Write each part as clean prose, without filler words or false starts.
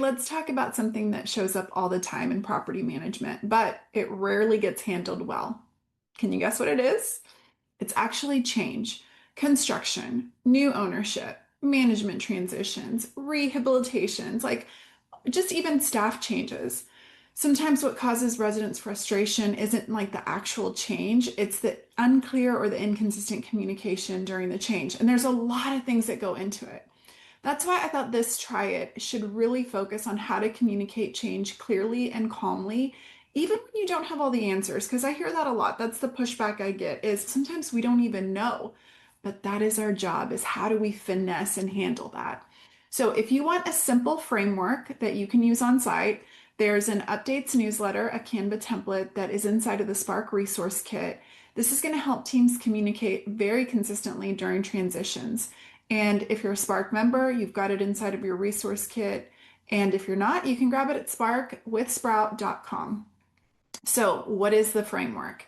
Let's talk about something that shows up all the time in property management, but it rarely gets handled well. Can you guess what it is? It's actually change, construction, new ownership, management transitions, rehabilitations, like just even staff changes. Sometimes what causes residents frustration isn't like the actual change, it's the unclear or the inconsistent communication during the change. And there's a lot of things that go into it. That's why I thought this try it should really focus on how to communicate change clearly and calmly, even when you don't have all the answers, because I hear that a lot. That's the pushback I get is sometimes we don't even know. But that is our job, is how do we finesse and handle that? So if you want a simple framework that you can use on site, there's an updates newsletter, a Canva template that is inside of the Spark resource kit. This is going to help teams communicate very consistently during transitions. And if you're a Spark member, you've got it inside of your resource kit. And if you're not, you can grab it at sparkwithsprout.com. So, what is the framework?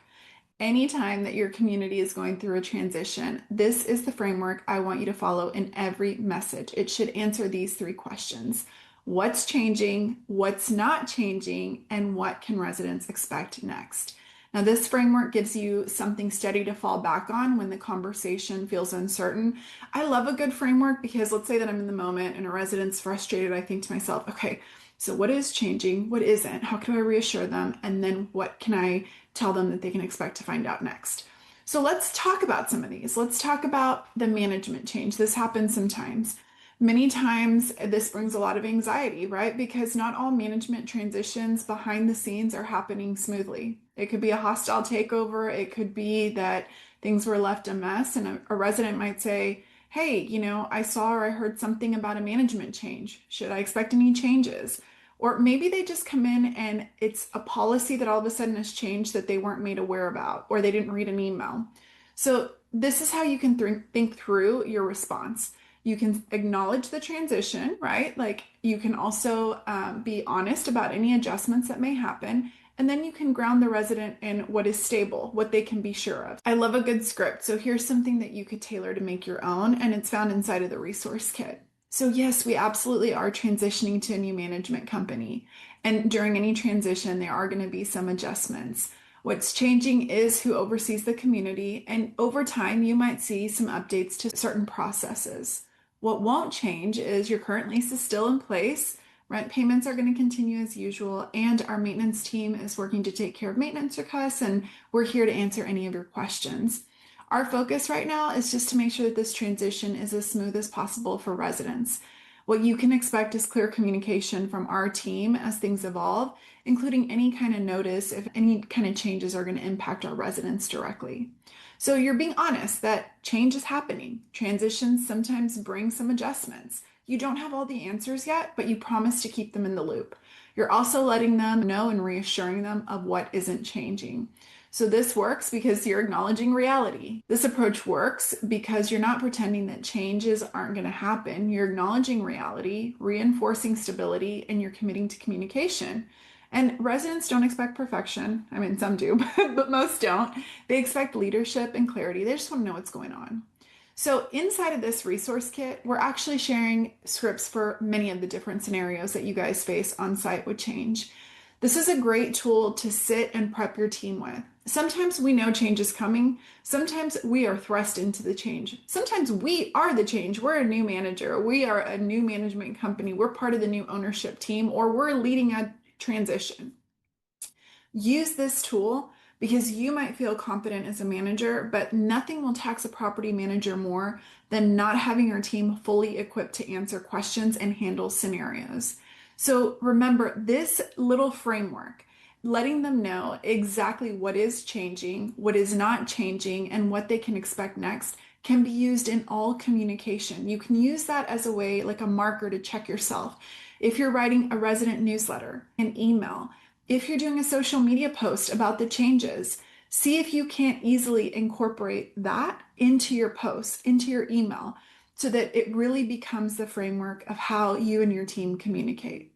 Anytime that your community is going through a transition, this is the framework I want you to follow in every message. It should answer these three questions. What's changing? What's not changing? And what can residents expect next? Now, this framework gives you something steady to fall back on when the conversation feels uncertain. I love a good framework because let's say that I'm in the moment and a resident's frustrated. I think to myself, okay, so what is changing? What isn't? How can I reassure them? And then what can I tell them that they can expect to find out next? So let's talk about some of these. Let's talk about the management change. This happens sometimes. Many times, this brings a lot of anxiety, right? Because not all management transitions behind the scenes are happening smoothly. It could be a hostile takeover. It could be that things were left a mess, and a resident might say, hey, I saw or I heard something about a management change. Should I expect any changes? Or maybe they just come in and it's a policy that all of a sudden has changed that they weren't made aware about, or they didn't read an email. So, this is how you can think through your response. You can acknowledge the transition, right? Like you can also be honest about any adjustments that may happen. And then you can ground the resident in what is stable, what they can be sure of. I love a good script. So here's something that you could tailor to make your own, and it's found inside of the resource kit. So, yes, we absolutely are transitioning to a new management company. And during any transition, there are going to be some adjustments. What's changing is who oversees the community, and over time, you might see some updates to certain processes. What won't change is your current lease is still in place, rent payments are going to continue as usual, and our maintenance team is working to take care of maintenance requests, and we're here to answer any of your questions. Our focus right now is just to make sure that this transition is as smooth as possible for residents. What you can expect is clear communication from our team as things evolve, including any kind of notice if any kind of changes are going to impact our residents directly. So you're being honest that change is happening. Transitions sometimes bring some adjustments. You don't have all the answers yet, but you promise to keep them in the loop. You're also letting them know and reassuring them of what isn't changing. So this works because you're acknowledging reality. This approach works because you're not pretending that changes aren't going to happen. You're acknowledging reality, reinforcing stability, and you're committing to communication. And residents don't expect perfection. I mean, some do, but most don't. They expect leadership and clarity. They just want to know what's going on. So inside of this resource kit, we're actually sharing scripts for many of the different scenarios that you guys face on site with change. This is a great tool to sit and prep your team with. Sometimes we know change is coming. Sometimes we are thrust into the change. Sometimes we are the change. We're a new manager. We are a new management company. We're part of the new ownership team, or we're leading a transition. Use this tool because you might feel confident as a manager, but nothing will tax a property manager more than not having your team fully equipped to answer questions and handle scenarios. So remember this little framework, letting them know exactly what is changing, what is not changing, and what they can expect next can be used in all communication. You can use that as a way, like a marker to check yourself. If you're writing a resident newsletter, an email, if you're doing a social media post about the changes, see if you can't easily incorporate that into your post, into your email, so that it really becomes the framework of how you and your team communicate.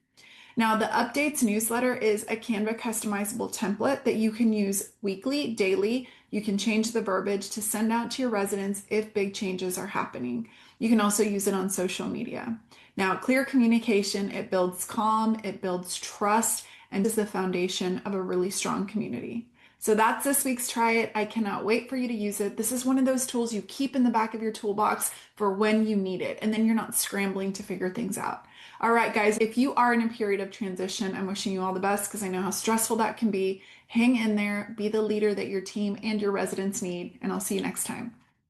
Now, the updates newsletter is a Canva customizable template that you can use weekly, daily. You can change the verbiage to send out to your residents if big changes are happening. You can also use it on social media. Now, clear communication, it builds calm, it builds trust, and is the foundation of a really strong community. So that's this week's Try It. I cannot wait for you to use it. This is one of those tools you keep in the back of your toolbox for when you need it, and then you're not scrambling to figure things out. All right, guys, if you are in a period of transition, I'm wishing you all the best because I know how stressful that can be. Hang in there, be the leader that your team and your residents need, and I'll see you next time.